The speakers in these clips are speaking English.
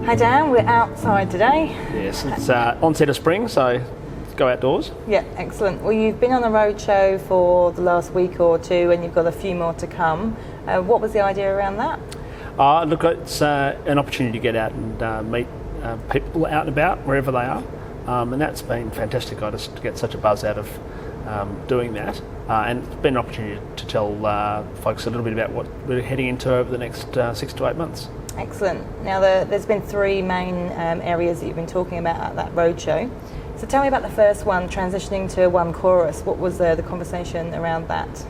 Hi Dan, we're outside today. Yes, it's onset of spring, so let's go outdoors. Yeah, excellent. Well, you've been on the roadshow for the last week or two and you've got a few more to come. What was the idea around that? Look, it's an opportunity to get out and meet people out and about, wherever they are. And that's been fantastic. I just get such a buzz out of doing that. And it's been an opportunity to tell folks a little bit about what we're heading into over the next 6 to 8 months. Excellent. Now, there's been three main areas that you've been talking about at that roadshow. So tell me about the first one, transitioning to one chorus. What was the conversation around that?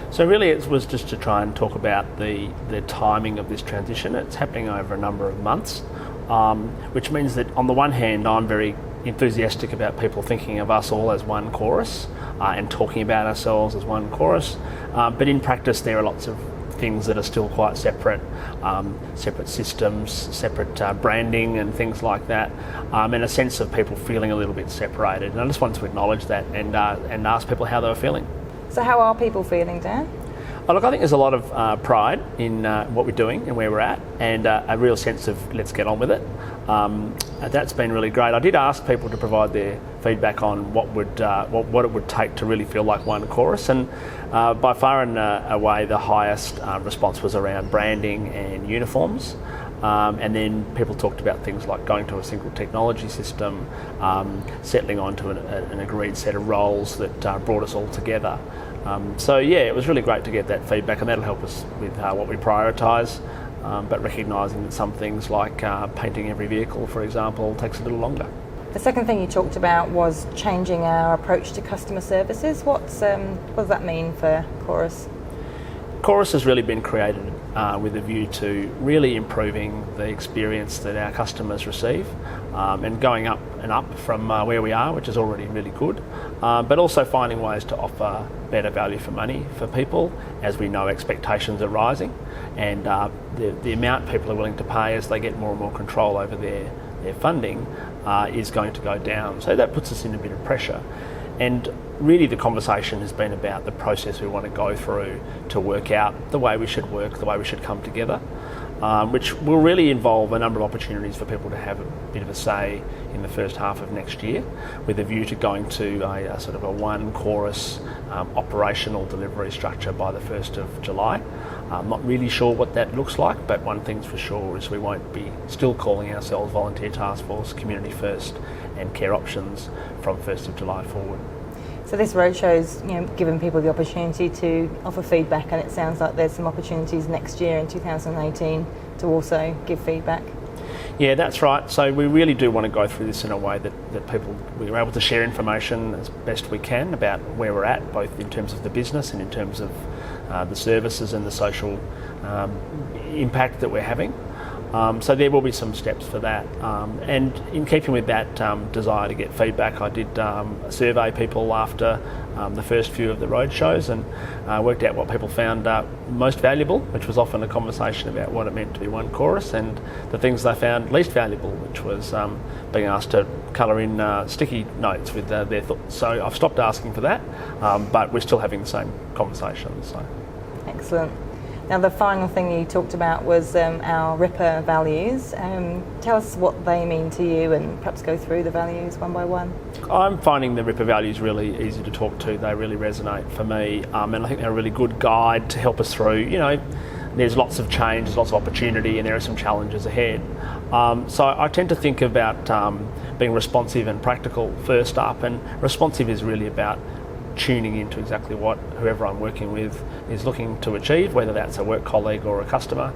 So really it was just to try and talk about the timing of this transition. It's happening over a number of months, which means that on the one hand I'm very enthusiastic about people thinking of us all as one chorus and talking about ourselves as one chorus, but in practice there are lots of things that are still quite separate, separate systems, separate branding and things like that, and a sense of people feeling a little bit separated. And I just wanted to acknowledge that and ask people how they were feeling. So how are people feeling, Dan? Oh, look, I think there's a lot of pride in what we're doing and where we're at, and a real sense of let's get on with it. That's been really great. I did ask people to provide their feedback on what it would take to really feel like one chorus, and by far and away the highest response was around branding and uniforms. And then people talked about things like going to a single technology system, settling onto an agreed set of roles that brought us all together. So yeah, it was really great to get that feedback, and that'll help us with what we prioritise, but recognising that some things like painting every vehicle, for example, takes a little longer. The second thing you talked about was changing our approach to customer services. What does that mean for Chorus? Chorus has really been created with a view to really improving the experience that our customers receive, and going up and up from where we are, which is already really good, but also finding ways to offer better value for money for people. As we know, expectations are rising, and the amount people are willing to pay as they get more and more control over their funding is going to go down. So that puts us in a bit of pressure. And really the conversation has been about the process we want to go through to work out the way we should work, the way we should come together, which will really involve a number of opportunities for people to have a bit of a say in the first half of next year, with a view to going to a sort of a one chorus operational delivery structure by the 1st of July. I'm not really sure what that looks like, but one thing's for sure is we won't be still calling ourselves Volunteer Task Force, Community First and Care Options from 1st of July forward. So this roadshow's given people the opportunity to offer feedback, and it sounds like there's some opportunities next year in 2018 to also give feedback. Yeah, that's right. So we really do want to go through this in a way that we're able to share information as best we can about where we're at, both in terms of the business and in terms of the services and the social impact that we're having. So there will be some steps for that. And in keeping with that desire to get feedback, I did survey people after the first few of the road shows, and worked out what people found most valuable, which was often a conversation about what it meant to be one chorus, and the things they found least valuable, which was being asked to colour in sticky notes with their thoughts. So I've stopped asking for that, but we're still having the same conversations. So. Excellent. Now the final thing you talked about was our RIPA values. Tell us what they mean to you, and perhaps go through the values one by one. I'm finding the RIPA values really easy to talk to. They really resonate for me, and I think they're a really good guide to help us through. There's lots of change, there's lots of opportunity, and there are some challenges ahead. So I tend to think about being responsive and practical first up, and responsive is really about tuning into exactly what whoever I'm working with is looking to achieve, whether that's a work colleague or a customer,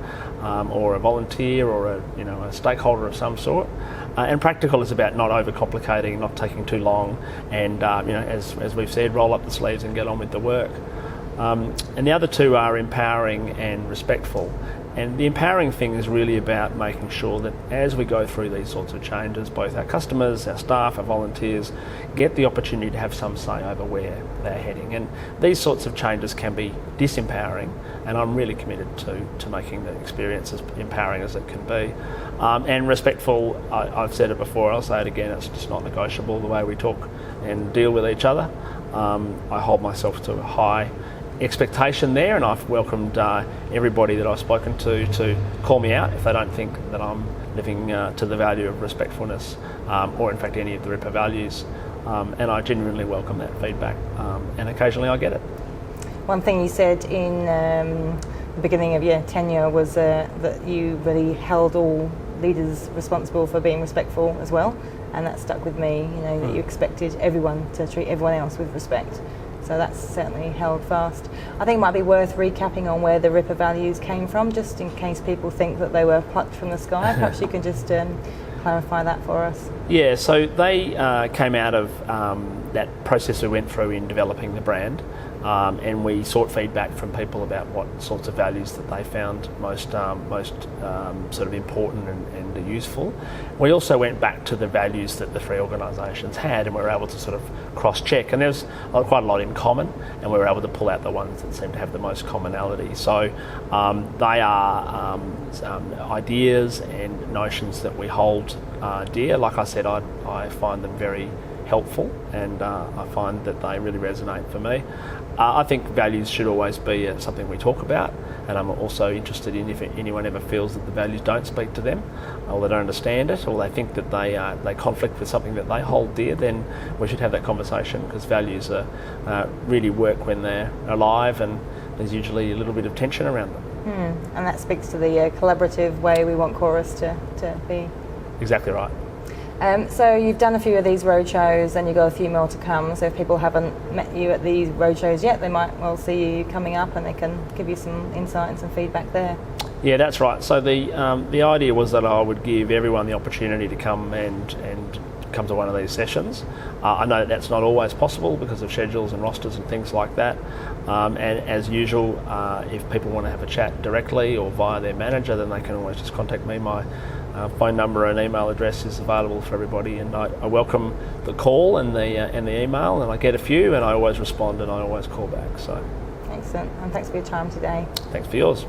or a volunteer or a stakeholder of some sort. And practical is about not overcomplicating, not taking too long, and as we've said, roll up the sleeves and get on with the work. And the other two are empowering and respectful. And the empowering thing is really about making sure that as we go through these sorts of changes, both our customers, our staff, our volunteers get the opportunity to have some say over where they're heading. And these sorts of changes can be disempowering, and I'm really committed to making the experience as empowering as it can be. And respectful, I've said it before, I'll say it again, it's just not negotiable the way we talk and deal with each other. I hold myself to a high expectation there, and I've welcomed everybody that I've spoken to call me out if they don't think that I'm living to the value of respectfulness, or in fact any of the RIPA values. And I genuinely welcome that feedback, and occasionally I get it. One thing you said in the beginning of your tenure was that you really held all leaders responsible for being respectful as well, and that stuck with me, that you expected everyone to treat everyone else with respect. So that's certainly held fast. I think it might be worth recapping on where the RIPA values came from, just in case people think that they were plucked from the sky. Perhaps you can just clarify that for us. Yeah, so they came out of that process we went through in developing the brand, and we sought feedback from people about what sorts of values that they found most sort of important and useful. We also went back to the values that the three organisations had, and we were able to sort of cross-check, and there's quite a lot in common, and we were able to pull out the ones that seemed to have the most commonality. So they are ideas and notions that we hold dear. Like I said, I find them very helpful, and I find that they really resonate for me. I think values should always be something we talk about, and I'm also interested in if anyone ever feels that the values don't speak to them, or they don't understand it, or they think that they conflict with something that they hold dear, then we should have that conversation, because values really work when they're alive, and there's usually a little bit of tension around them. And that speaks to the collaborative way we want Chorus to be. Exactly right. So you've done a few of these roadshows, and you've got a few more to come. So if people haven't met you at these roadshows yet, they might well see you coming up, and they can give you some insight and some feedback there. Yeah, that's right. So the idea was that I would give everyone the opportunity to come and come to one of these sessions. I know that's not always possible because of schedules and rosters and things like that. And as usual, if people want to have a chat directly or via their manager, then they can always just contact me. My phone number and email address is available for everybody, and I welcome the call and the email, and I get a few, and I always respond and I always call back. So excellent, and thanks for your time today. Thanks for yours.